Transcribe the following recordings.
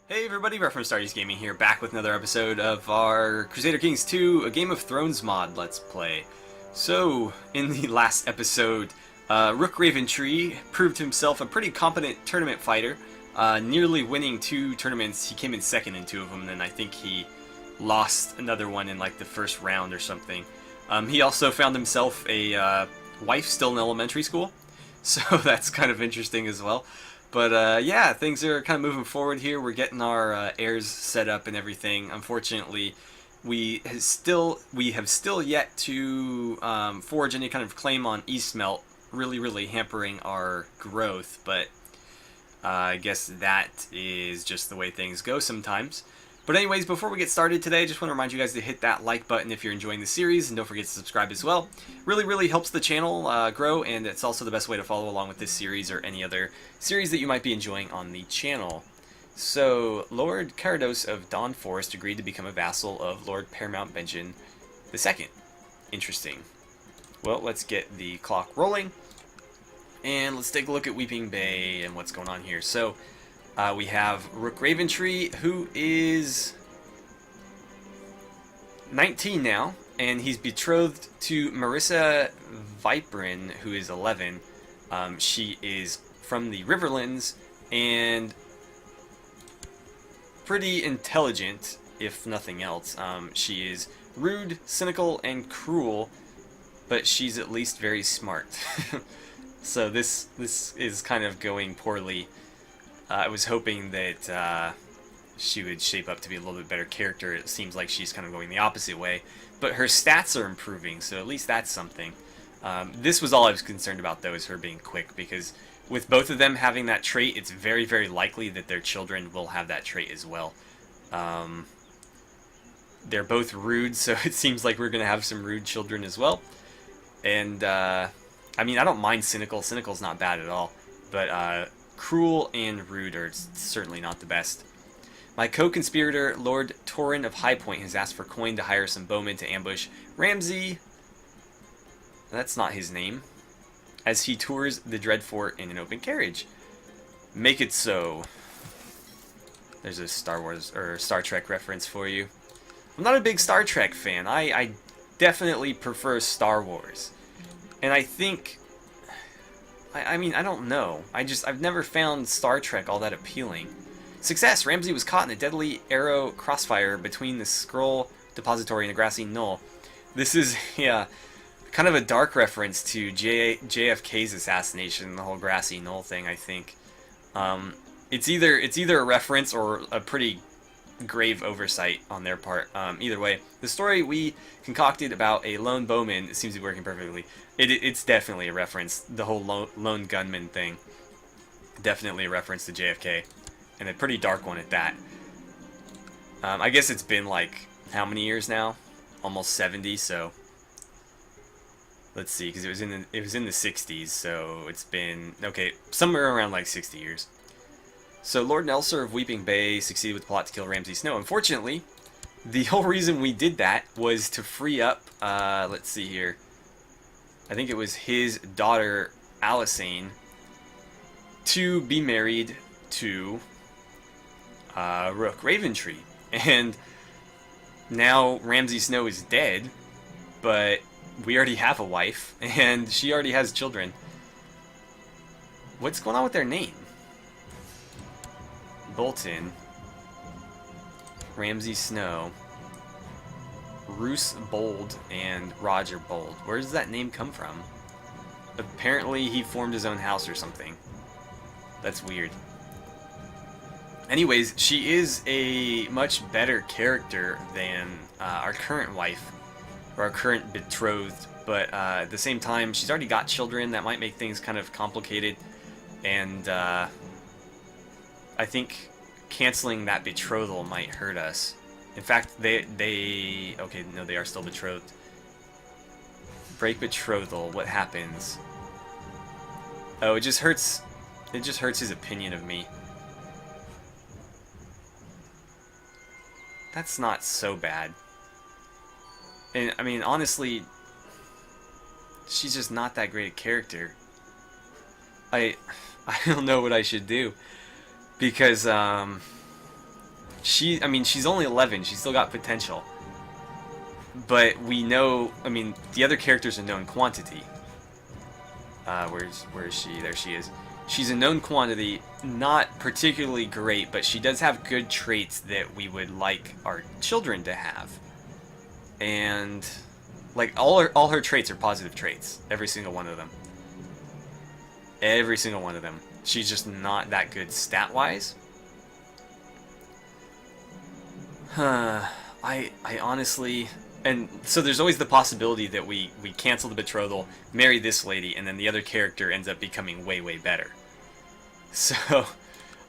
Hey everybody, we're from AstartesGaming here, back with another episode of our Crusader Kings 2, a Game of Thrones mod Let's Play. So, in the last episode, Rook Raventree proved himself a pretty competent tournament fighter, nearly winning 2 tournaments. He came in second in 2 of them, and then I think he lost another one in like the first round or something. He also found himself a wife still in elementary school, so that's kind of interesting as well. But yeah, things are kind of moving forward here. We're getting our heirs set up and everything. Unfortunately, we have still yet to forge any kind of claim on Eastmelt, really hampering our growth. But I guess that is just the way things go sometimes. But anyways, before we get started today, I just want to remind you guys to hit that like button if you're enjoying the series, and don't forget to subscribe as well. Really helps the channel grow, and it's also the best way to follow along with this series or any other series that you might be enjoying on the channel. So, Lord Carados of Dawn Forest agreed to become a vassal of Lord Paramount Benjen II. Interesting. Well, let's get the clock rolling, and let's take a look at Weeping Bay and what's going on here. So, we have Rook Raventree, who is 19 now, and he's betrothed to Marissa Viperin, who is 11. She is from the Riverlands, and pretty intelligent, if nothing else. She is rude, cynical, and cruel, but she's at least very smart. So this is kind of going poorly. I was hoping that she would shape up to be a little bit better character. It seems like she's kind of going the opposite way. But her stats are improving, so at least that's something. This was all I was concerned about, though, is her being quick, because with both of them having that trait, it's very likely that their children will have that trait as well. They're both rude, so it seems like we're going to have some rude children as well. And, I mean, I don't mind cynical. Cynical's not bad at all. But, cruel and rude are certainly not the best. My co-conspirator, Lord Torin of High Point, has asked for coin to hire some bowmen to ambush Ramsay. That's not his name. As he tours the Dreadfort in an open carriage. Make it so. There's a Star Wars or Star Trek reference for you. I'm not a big Star Trek fan. I definitely prefer Star Wars. And I think... I mean, I don't know. I've never found Star Trek all that appealing. Success! Ramsay was caught in a deadly arrow crossfire between the scroll depository and the grassy knoll. This is, yeah, kind of a dark reference to JFK's assassination, the whole grassy knoll thing, I think. It's either a reference or a pretty grave oversight on their part. Either way, the story we concocted about a lone bowman seems to be working perfectly. It's definitely a reference. The whole lone gunman thing. Definitely a reference to JFK. And a pretty dark one at that. I guess it's been like, how many years now? Almost 70, so... Let's see, because it was in the 60s, so it's been... Okay, somewhere around like 60 years. So Lord Nelsor of Weeping Bay succeeded with the plot to kill Ramsay Snow. Unfortunately, the whole reason we did that was to free up, let's see here. I think it was his daughter, Alysanne, to be married to Rook Raventree. And now Ramsay Snow is dead, but we already have a wife, and she already has children. What's going on with their name? Bolton, Ramsay Snow, Roose Bold, and Roger Bold. Where does that name come from? Apparently he formed his own house or something. That's weird. Anyways, she is a much better character than our current wife, or our current betrothed, but at the same time, she's already got children. That might make things kind of complicated, and I think canceling that betrothal might hurt us. In fact, okay, no, they are still betrothed. Break betrothal, what happens? Oh, it just hurts his opinion of me. That's not so bad. And, I mean, honestly, she's just not that great a character. I don't know what I should do. Because, I mean, she's only 11. She's still got potential. But we know, I mean, the other character's a known quantity. Where is she? There she is. She's a known quantity, not particularly great, but she does have good traits that we would like our children to have. And like all her traits are positive traits, every single one of them. Every single one of them. She's just not that good stat-wise. I honestly... And so there's always the possibility that we cancel the betrothal, marry this lady, and then the other character ends up becoming way, way better. So,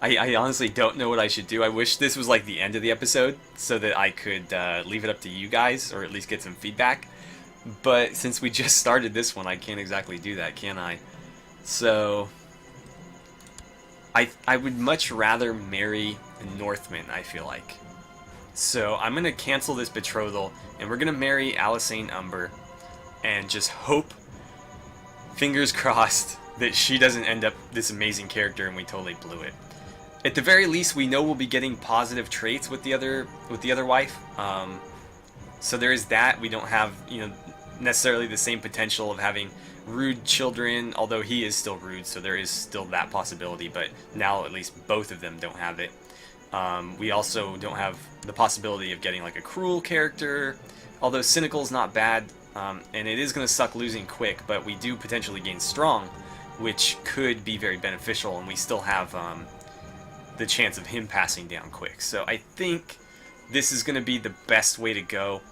I honestly don't know what I should do. I wish this was like the end of the episode, so that I could leave it up to you guys, or at least get some feedback. But since we just started this one, I can't exactly do that, can I? So, I would much rather marry a Northman, I feel like. So I'm going to cancel this betrothal, and we're going to marry Alysanne Umber, and just hope, fingers crossed, that she doesn't end up this amazing character and we totally blew it. At the very least, we know we'll be getting positive traits with the other wife. So there is that. We don't have, you know, necessarily the same potential of having rude children, although he is still rude, so there is still that possibility, but now at least both of them don't have it. We also don't have the possibility of getting like a cruel character, although cynical's not bad, and it is going to suck losing quick, but we do potentially gain strong, which could be very beneficial, and we still have the chance of him passing down quick. So I think this is going to be the best way to go.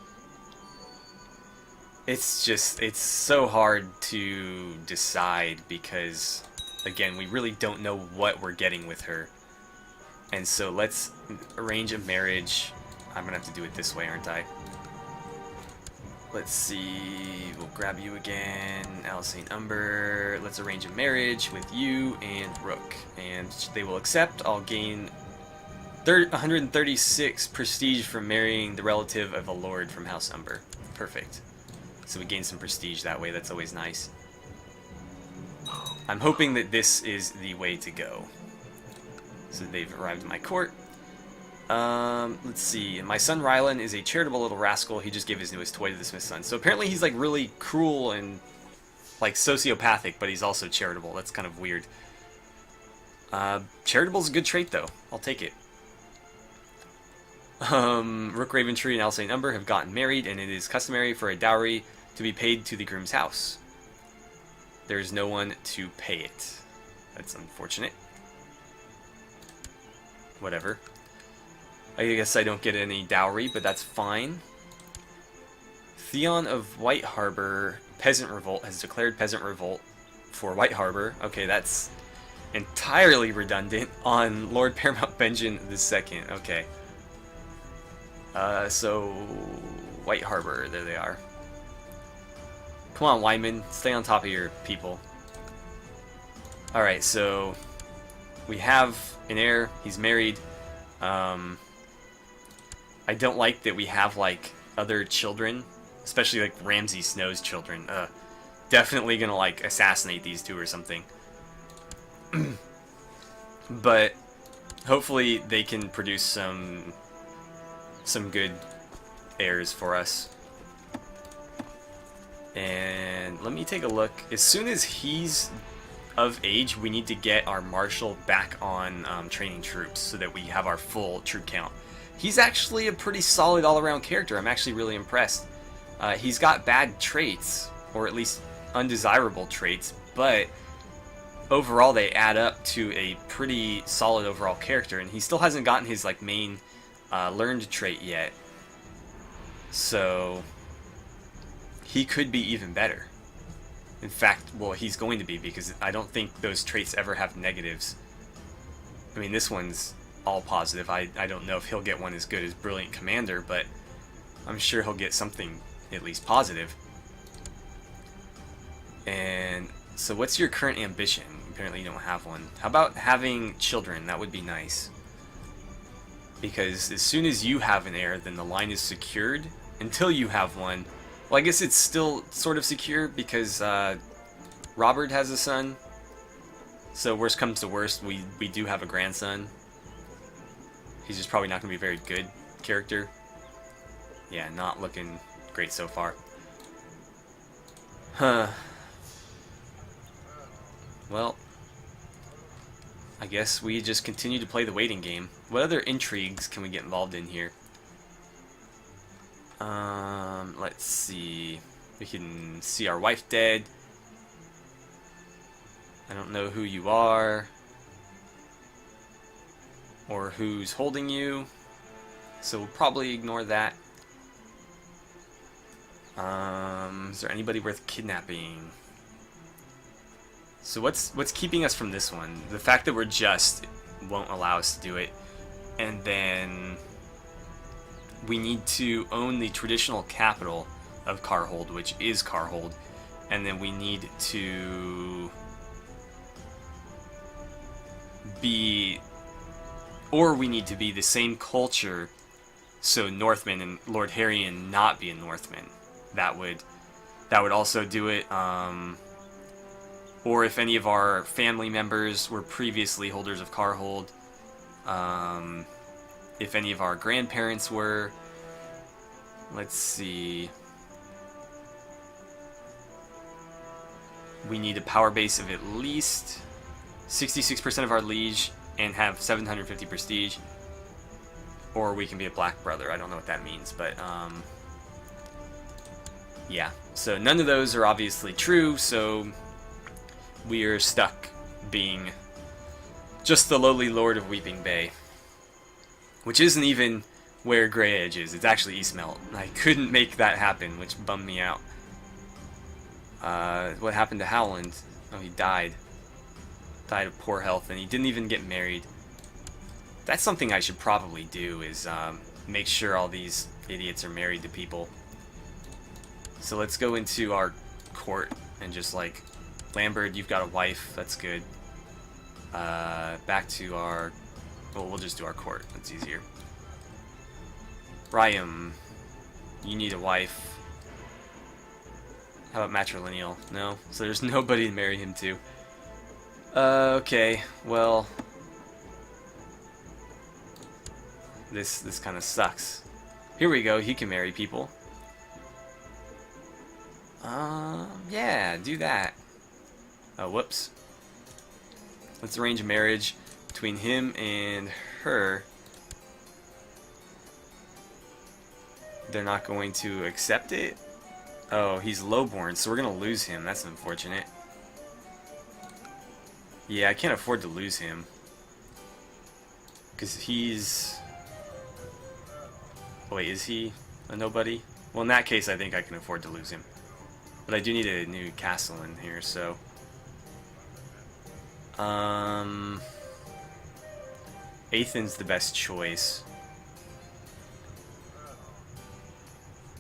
It's so hard to decide because, again, we really don't know what we're getting with her. And so let's arrange a marriage. I'm going to have to do it this way, aren't I? Let's see. We'll grab you again. Alysanne Umber. Let's arrange a marriage with you and Rook. And they will accept. I'll gain 136 prestige from marrying the relative of a lord from House Umber. Perfect. So we gain some prestige that way. That's always nice. I'm hoping that this is the way to go. So they've arrived at my court. Let's see. My son Ryland is a charitable little rascal. He just gave his newest toy to the smith's son. So apparently he's like really cruel and like sociopathic, but he's also charitable. That's kind of weird. Charitable's a good trait though. I'll take it. Rook Raventree and Alysanne Umber have gotten married, and it is customary for a dowry to be paid to the groom's house. There's no one to pay it. That's unfortunate. Whatever. I guess I don't get any dowry, but that's fine. Theon of White Harbor Peasant Revolt has declared Peasant Revolt for White Harbor. Okay, that's entirely redundant on Lord Paramount Benjen II. Okay. So White Harbor, there they are. Come on, Wyman, stay on top of your people. Alright, so we have an heir, he's married. I don't like that we have, like, other children, especially, like, Ramsay Snow's children. Definitely gonna, like, assassinate these two or something. But hopefully they can produce some good heirs for us. And let me take a look. As soon as he's of age, we need to get our marshal back on training troops so that we have our full troop count. He's actually a pretty solid all-around character. I'm actually really impressed. He's got bad traits, or at least undesirable traits, but overall they add up to a pretty solid overall character, and he still hasn't gotten his like main learned trait yet. So he could be even better. In fact, well, he's going to be, because I don't think those traits ever have negatives. I mean, this one's all positive. I don't know if he'll get one as good as Brilliant Commander, but I'm sure he'll get something at least positive. And so what's your current ambition? Apparently you don't have one. How about having children? That would be nice. Because as soon as you have an heir, then the line is secured. Until you have one, well, I guess it's still sort of secure because Roberd has a son. So worst comes to worst, we do have a grandson He's just probably not going to be a very good character. Yeah, not looking great so far. Huh. Well, I guess we just continue to play the waiting game. What other intrigues can we get involved in here? Let's see. We can see our wife dead. I don't know who you are or who's holding you, so we'll probably ignore that. Is there anybody worth kidnapping? So what's keeping us from this one? The fact that we're just won't allow us to do it, and then we need to own the traditional capital of Carhold, which is Carhold, and then we need to be, or we need to be the same culture, so Northmen and Lord Harrion not be a Northman. That would also do it. Or if any of our family members were previously holders of Carhold, if any of our grandparents were. Let's see. We need a power base of at least 66% of our liege and have 750 prestige. Or we can be a black brother. I don't know what that means, but yeah. So none of those are obviously true, so we are stuck being just the lowly Lord of Weeping Bay. Which isn't even where Grey Edge is. It's actually Eastmelt. I couldn't make that happen, which bummed me out. What happened to Howland? Oh, he died. Died of poor health, and he didn't even get married. That's something I should probably do, is make sure all these idiots are married to people. So let's go into our court and just like, Lambert, you've got a wife, that's good. Back to our, well, we'll just do our court, that's easier. Ryam, you need a wife. How about matrilineal? No? So there's nobody to marry him to. Okay, well, this kind of sucks. Here we go, he can marry people. Yeah, do that. Oh, whoops. Let's arrange a marriage between him and her. They're not going to accept it? Oh, he's lowborn, so we're going to lose him. That's unfortunate. Yeah, I can't afford to lose him. Because he's... Wait, is he a nobody? Well, in that case, I think I can afford to lose him. But I do need a new castle in here, so... Athen's the best choice.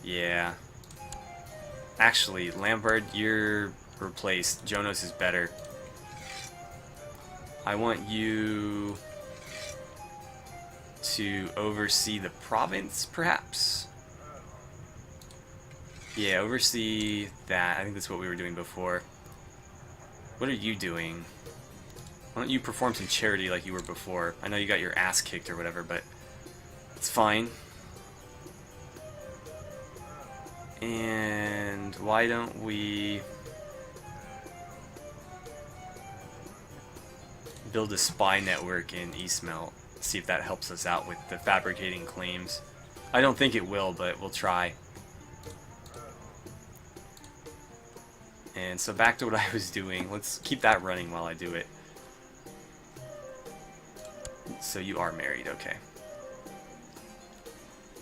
Yeah. Actually, Lambert, you're replaced. Jonas is better. I want you to oversee the province, perhaps? Yeah, oversee that. I think that's what we were doing before. What are you doing? Why don't you perform some charity like you were before? I know you got your ass kicked or whatever, but it's fine. And why don't we build a spy network in Eastmelt? See if that helps us out with the fabricating claims. I don't think it will, but we'll try. And so back to what I was doing. Let's keep that running while I do it. So you are married, okay.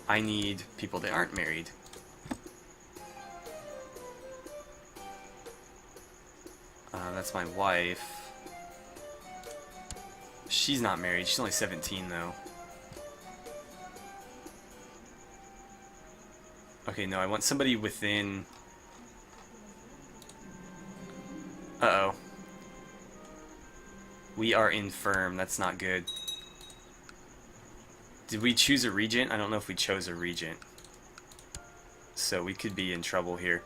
I need people that aren't married. That's my wife. She's not married. She's only 17, though. Okay, no, I want somebody within... Uh-oh. We are infirm. That's not good. Did we choose a regent? I don't know if we chose a regent. So we could be in trouble here.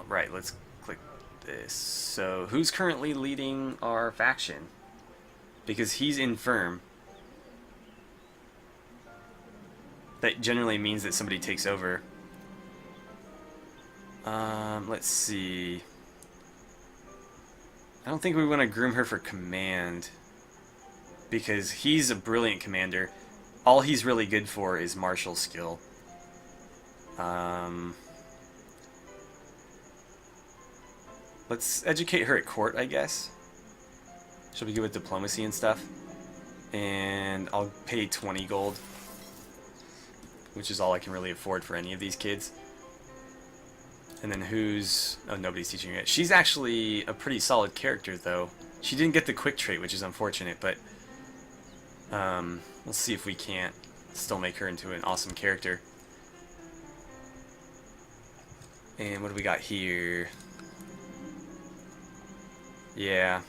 Right, let's click this. So, who's currently leading our faction? Because he's infirm. That generally means that somebody takes over. Let's see. I don't think we want to groom her for command. Because he's a brilliant commander. All he's really good for is martial skill. Let's educate her at court, I guess. She'll be good with diplomacy and stuff. And I'll pay 20 gold. Which is all I can really afford for any of these kids. And then who's... Oh, nobody's teaching her yet. She's actually a pretty solid character, though. She didn't get the quick trait, which is unfortunate, but... we'll see if we can't still make her into an awesome character. And what do we got here? Yeah.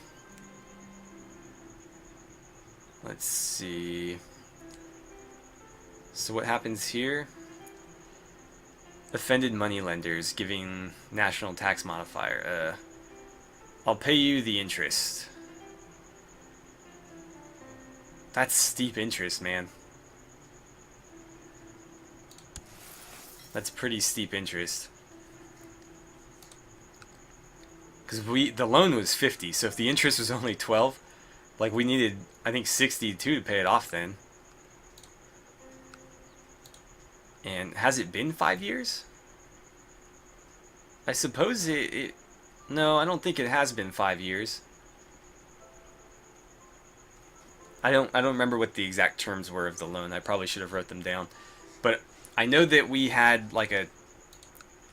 Let's see. So what happens here? Offended moneylenders giving national tax modifier. I'll pay you the interest. That's steep interest, man. That's pretty steep interest. Because the loan was 50, so if the interest was only 12, like we needed, I think, 62 to pay it off then. And has it been 5 years? I suppose no, I don't think it has been 5 years. I don't remember what the exact terms were of the loan. I probably should have wrote them down. But I know that we had like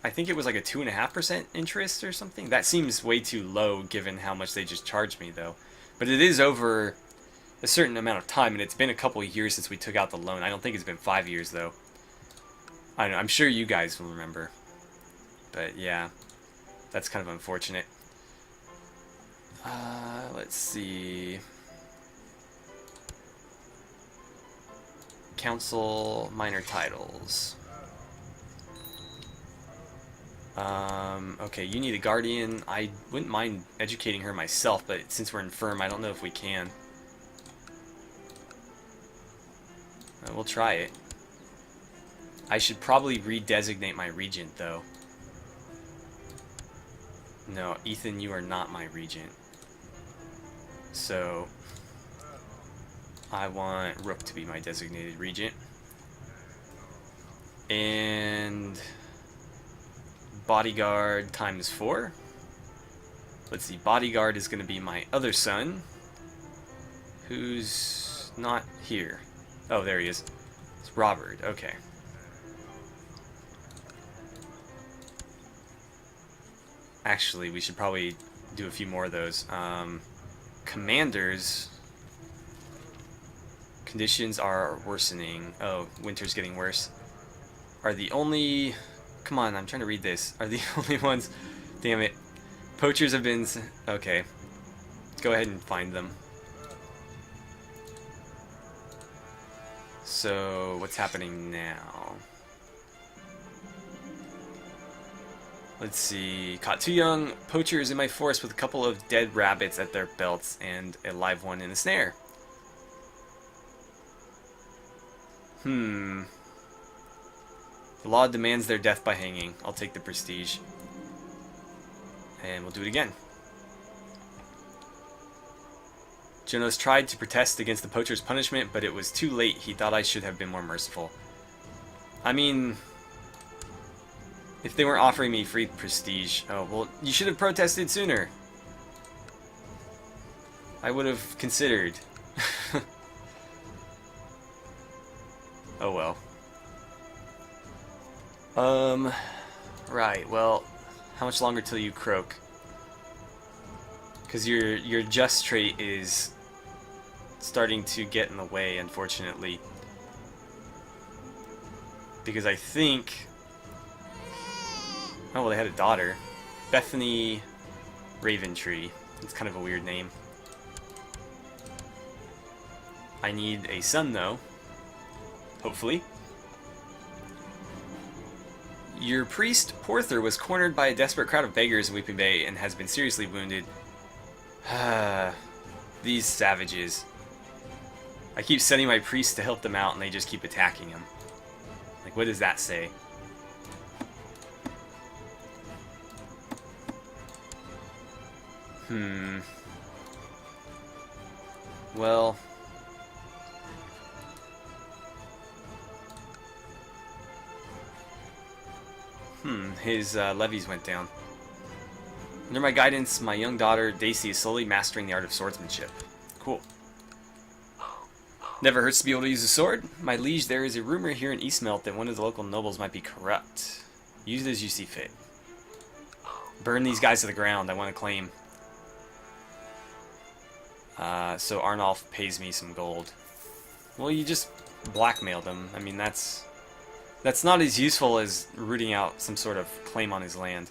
I think it was like a 2.5% interest or something. That seems way too low given how much they just charged me, though. But it is over a certain amount of time, and it's been a couple of years since we took out the loan. I don't think it's been 5 years, though. I don't know. I'm sure you guys will remember. But yeah, that's kind of unfortunate. Let's see. Council minor titles. Okay, you need a guardian. I wouldn't mind educating her myself, but since we're infirm, I don't know if we can. We'll try it. I should probably redesignate my regent, though. No, Ethan, you are not my regent. So, I want Rook to be my designated regent. And... bodyguard times 4. Let's see, bodyguard is going to be my other son, who's not here. Oh, there he is. It's Roberd. Okay. Actually, we should probably do a few more of those. Commanders. Conditions are worsening. Oh, winter's getting worse. Are the only... Come on, I'm trying to read this. Are the only ones... Damn it. Poachers have been... Okay. Let's go ahead and find them. So, what's happening now? Let's see. Caught 2 young poachers in my forest with a couple of dead rabbits at their belts and a live one in a snare. The law demands their death by hanging. I'll take the prestige. And we'll do it again. Jonas tried to protest against the poacher's punishment, but it was too late. He thought I should have been more merciful. I mean... if they weren't offering me free prestige... Oh, well, you should have protested sooner. I would have considered. Oh well. Right, well, how much longer till you croak? Because your just trait is starting to get in the way, unfortunately. Because I think... Oh, well, they had a daughter. Bethany Raventree. It's kind of a weird name. I need a son, though. Hopefully. Your priest, Porther, was cornered by a desperate crowd of beggars in Weeping Bay and has been seriously wounded. These savages. I keep sending my priests to help them out and they just keep attacking him. Like, what does that say? Well... his levies went down. Under my guidance, my young daughter, Daisy, is slowly mastering the art of swordsmanship. Cool. Never hurts to be able to use a sword. My liege, there is a rumor here in Eastmelt that one of the local nobles might be corrupt. Use it as you see fit. Burn these guys to the ground. I want to claim. So Arnulf pays me some gold. Well, you just blackmailed him. I mean, that's not as useful as rooting out some sort of claim on his land.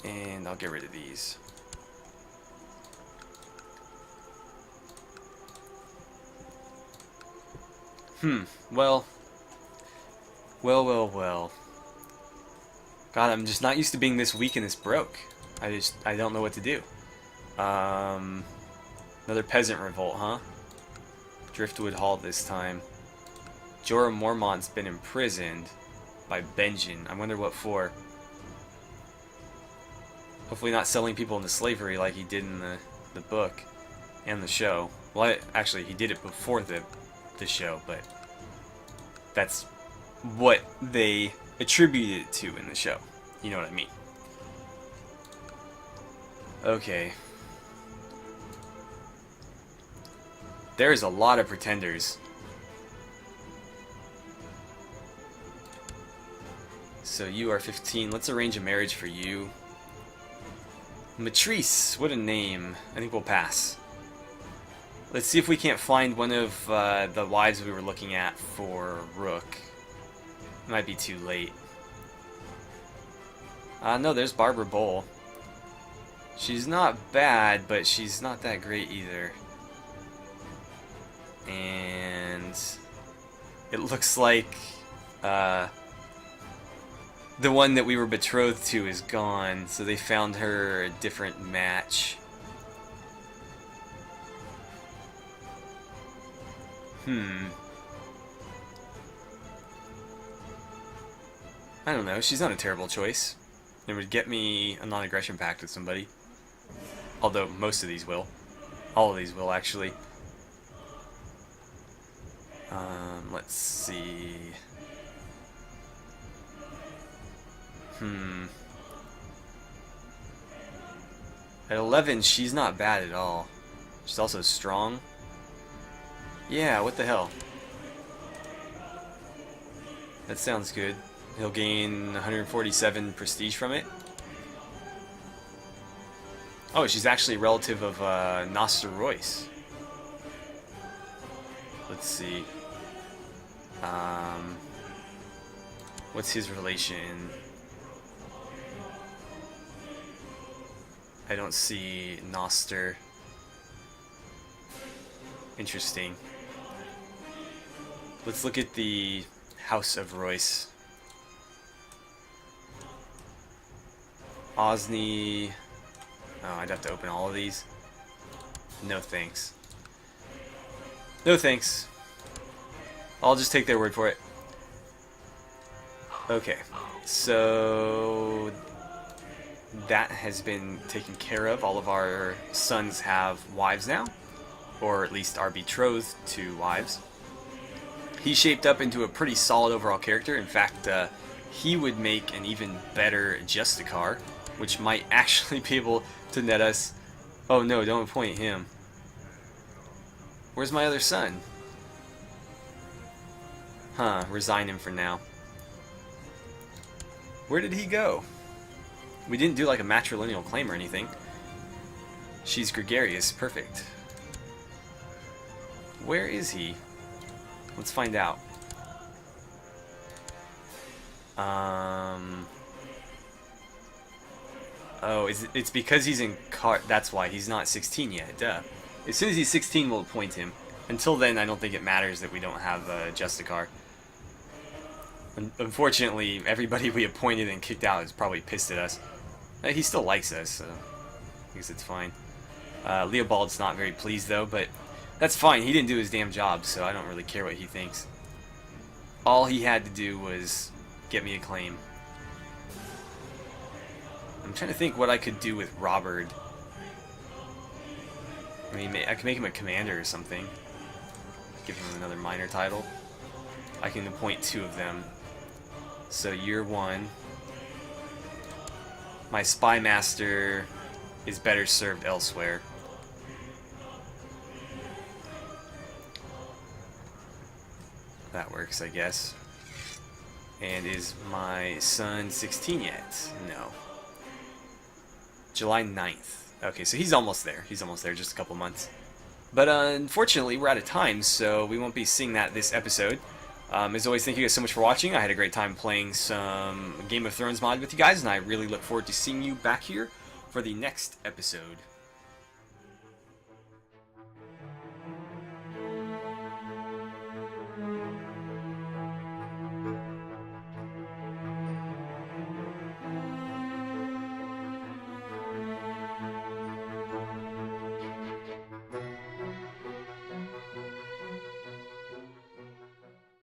And I'll get rid of these. Well. God, I'm just not used to being this weak and this broke. I don't know what to do. Another peasant revolt, huh? Driftwood Hall this time. Jorah Mormont's been imprisoned by Benjen. I wonder what for. Hopefully not selling people into slavery like he did in the book and the show. Well, actually, he did it before the show, but that's what they attributed it to in the show. You know what I mean? Okay. There's a lot of pretenders. So you are 15. Let's arrange a marriage for you. Matrice, what a name. I think we'll pass. Let's see if we can't find one of the wives we were looking at for Rook. It might be too late. No, there's Barbara Bowl. She's not bad, but she's not that great either. And it looks like the one that we were betrothed to is gone, so they found her a different match. I don't know, she's not a terrible choice. It would get me a non-aggression pact with somebody. Although most of these will. All of these will, actually. Let's see. At 11, she's not bad at all. She's also strong. Yeah, what the hell? That sounds good. He'll gain 147 prestige from it. Oh, she's actually a relative of Noster Royce. Let's see. What's his relation? I don't see Noster. Interesting. Let's look at the House of Royce. Osney. Oh, I'd have to open all of these. No thanks. No thanks. I'll just take their word for it. Okay, so that has been taken care of. All of our sons have wives now, or at least are betrothed to wives. He shaped up into a pretty solid overall character. In fact, he would make an even better Justicar, which might actually be able to net us... Oh no, don't appoint him. Where's my other son? Huh, resign him for now. Where did he go? We didn't do like a matrilineal claim or anything. She's gregarious, perfect. Where is he? Let's find out. Oh, it's because he's in car. That's why he's not 16 yet. Duh. As soon as he's 16, we'll appoint him. Until then, I don't think it matters that we don't have Justicar. Unfortunately, everybody we appointed and kicked out is probably pissed at us. He still likes us, so I guess it's fine. Leobald's not very pleased though, but that's fine. He didn't do his damn job, so I don't really care what he thinks. All he had to do was get me a claim. I'm trying to think what I could do with Roberd. I mean, I could make him a commander or something. Give him another minor title. I can appoint 2 of them. So year 1. My spy master is better served elsewhere. That works, I guess. And is my son 16 yet? No. July 9th. Okay, so he's almost there. He's almost there, just a couple months. But unfortunately, we're out of time, so we won't be seeing that this episode. As always, thank you guys so much for watching. I had a great time playing some Game of Thrones mod with you guys, and I really look forward to seeing you back here for the next episode.